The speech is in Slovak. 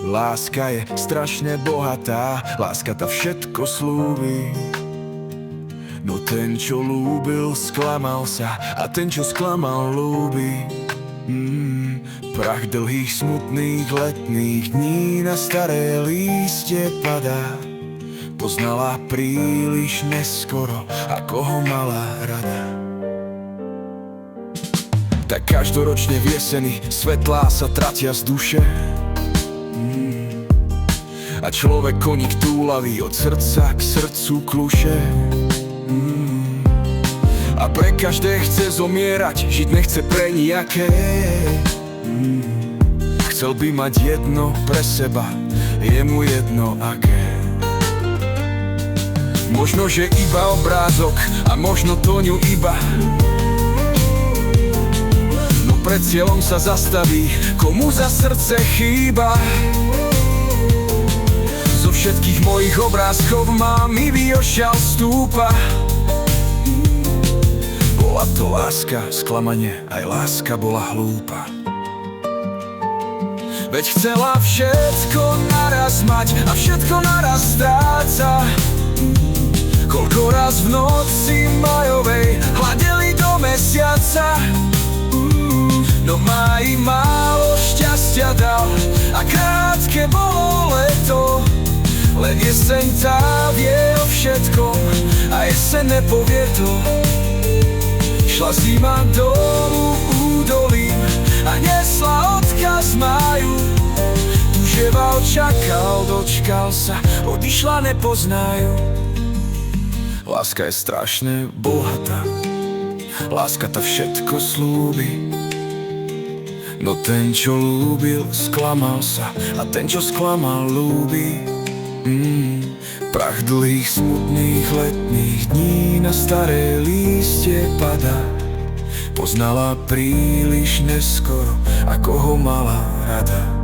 Láska je strašne bohatá, láska tá všetko slúbi. No ten, čo lúbil, sklamal sa, a ten, čo sklamal, lúbi. Prach dlhých, smutných letných dní na staré lístie padá. Poznala príliš neskoro, ako ho mala rada. Tak každoročne v jeseni svetlá sa tratia z duše. A človek koník túlavý od srdca k srdcu kluše. A pre každé chce zomierať, žiť nechce pre nijaké. Chcel by mať jedno pre seba, je mu jedno aké. Možno, že iba obrázok a možno to ňu iba. No pred cieľom sa zastaví, komu za srdce chýba. Zo všetkých mojich obrázkov mám i ošial stúpa. Bola to láska, sklamanie, aj láska bola hlúpa. Veď chcela všetko naraz mať a všetko naraz stráca. Koľko raz v noci majovej hladeli do mesiaca. No má i málo šťastia dal a krátke bolo leto. Len jeseň tá vie o všetkom a jeseň nepovie to. Šla zima dolu údolím a nesla odkaz máju. Tuževal, čakal, dočkal sa, odišla, nepoznajú. Láska je strašne bohatá, láska tá všetko slúbi. No ten, čo lúbil, sklamal sa, a ten, čo sklamal, lúbi. Prach dlhých, smutných letných dní na staré lístie padá. Poznala príliš neskoro, ako ho mala rada.